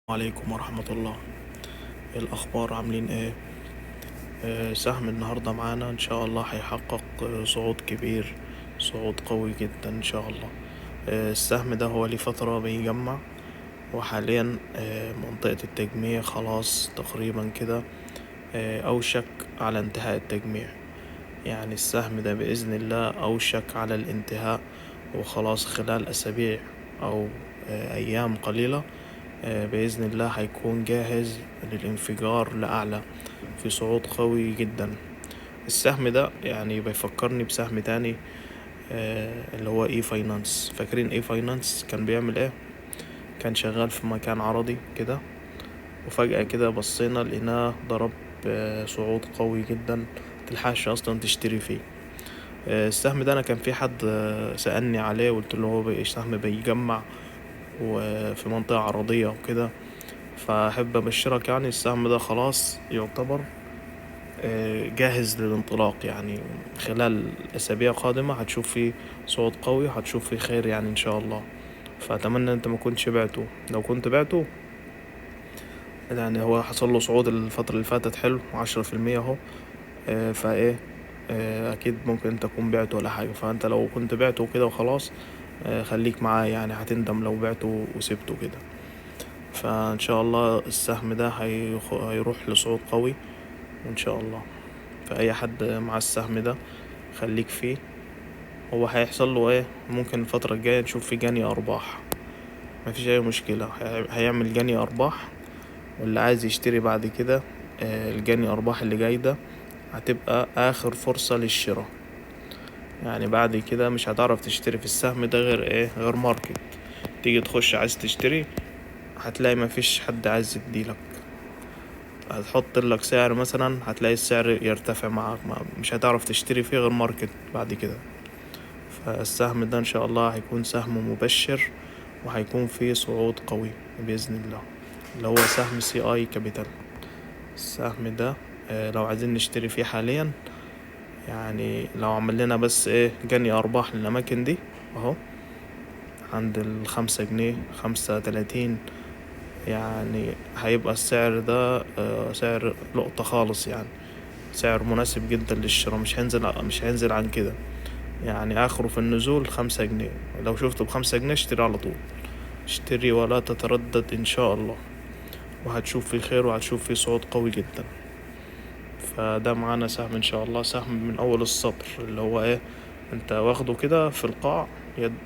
عليكم ورحمة الله. ايه الأخبار؟ عاملين ايه؟ سهم النهاردة معانا إن شاء الله هيحقق صعود كبير، صعود قوي جدا إن شاء الله. السهم ده هو ليه فترة بيجمع، وحاليا منطقة التجميع خلاص تقريبا كده، أوشك على انتهاء التجميع. يعني السهم ده بإذن الله أوشك على الانتهاء، وخلاص خلال أسابيع أو أيام قليلة بإذن الله هيكون جاهز للانفجار لأعلى في صعود قوي جدا. السهم ده يعني بيفكرني بسهم تاني اللي هو اي فاينانس. فاكرين اي فاينانس كان بيعمل ايه؟ كان شغال في مكان عرضي كده، وفجأة كده بصينا لقيناه ضرب صعود قوي جدا، متلحقش اصلا تشتري فيه. السهم ده انا كان في حد سألني عليه، وقلت له هو سهم بيجمع وفي منطقة عرضية وكده، فأحب أبشرك يعني السهم ده خلاص يعتبر جاهز للانطلاق. يعني خلال أسابيع قادمة هتشوف فيه صعود قوي، هتشوف فيه خير يعني إن شاء الله. فأتمنى أنت ما كنتش بعته. لو كنت بعته يعني هو حصل له صعود الفترة اللي فاتت حلو 10% اهو. فايه اكيد ممكن تكون بعته ولا حاجة. فانت لو كنت بعته كده وخلاص خليك معاه، يعني هتندم لو بعته وسبته كده. فان شاء الله السهم ده هيروح لصعود قوي ان شاء الله. فاي حد مع السهم ده خليك فيه. هو هيحصل له ايه؟ ممكن الفترة الجاية نشوف فيه جني ارباح، مفيش اي مشكلة. هيعمل جني ارباح، واللي عايز يشتري بعد كده الجني ارباح اللي جاي ده هتبقى اخر فرصة للشراء. يعني بعد كده مش هتعرف تشتري في السهم ده غير ايه؟ غير ماركت. تيجي تخش عايز تشتري هتلاقي مفيش حد عايز يديلك. هتحط لك سعر مثلا هتلاقي السعر يرتفع معاك، مش هتعرف تشتري فيه غير ماركت بعد كده. فالسهم ده ان شاء الله هيكون سهم مبشر، وهيكون فيه صعود قوي بإذن الله، اللي هو سهم سي اي كابيتال. السهم ده لو عايزين نشتري فيه حاليا، يعني لو عمل لنا بس ايه جني ارباح للاماكن دي اهو، عند 5 جنيه 5.30، يعني هيبقى السعر ده سعر لقطة خالص. يعني سعر مناسب جدا للشراء، مش هينزل عن كده. يعني اخره في النزول 5 جنيه. لو شفته ب5 جنيه اشتري على طول، اشتري ولا تتردد ان شاء الله، وهتشوف فيه خير وهتشوف فيه صعود قوي جدا. فده معانا سهم ان شاء الله، سهم من اول السطر، اللي هو ايه؟ انت واخده كده في القاع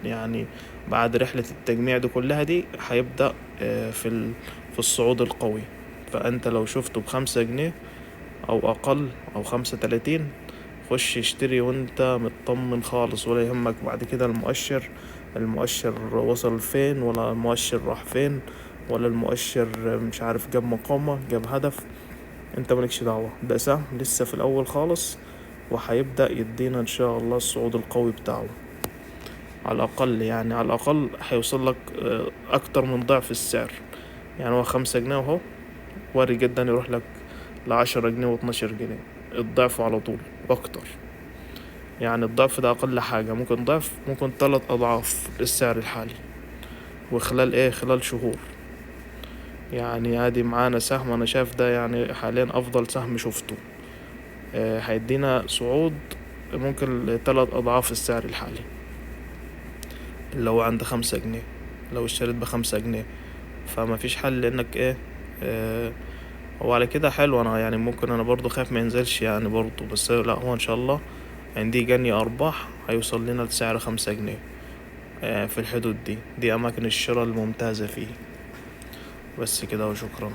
يعني بعد رحلة التجميع دي كلها دي هيبدأ في الصعود القوي. فانت لو شفته ب5 جنيه او اقل او 5.30، خش اشتري وانت مطمن خالص، ولا يهمك بعد كده المؤشر وصل فين، ولا المؤشر راح فين، ولا المؤشر مش عارف جاب مقاومة جاب هدف. انت مالكش دعوة، ده سهم لسه في الاول خالص، وهيبدأ يدينا ان شاء الله الصعود القوي بتاعه. على الاقل يعني على الاقل هيوصل لك اكتر من ضعف السعر. يعني هو 5 جنيه اهو، وارد جدا يروح لك ل10 جنيه و12 جنيه، الضعف على طول واكتر. يعني الضعف ده اقل حاجة، ممكن ضعف، ممكن 3 اضعاف السعر الحالي، وخلال ايه؟ خلال شهور. يعني ادي معانا سهم انا شايف ده يعني حاليا افضل سهم شفته. هيدينا صعود ممكن 3 اضعاف السعر الحالي، اللي هو عند 5 جنيه. لو اشتريت ب5 جنيه فما فيش حل، لانك ايه هو على كده حلو. انا يعني ممكن انا برضو خايف ما ينزلش يعني برضو، بس لا هو ان شاء الله عندي جني ارباح هيوصل لنا لسعر 5 جنيه. في الحدود دي اماكن الشراء الممتازة فيه. بس كده وشكرا.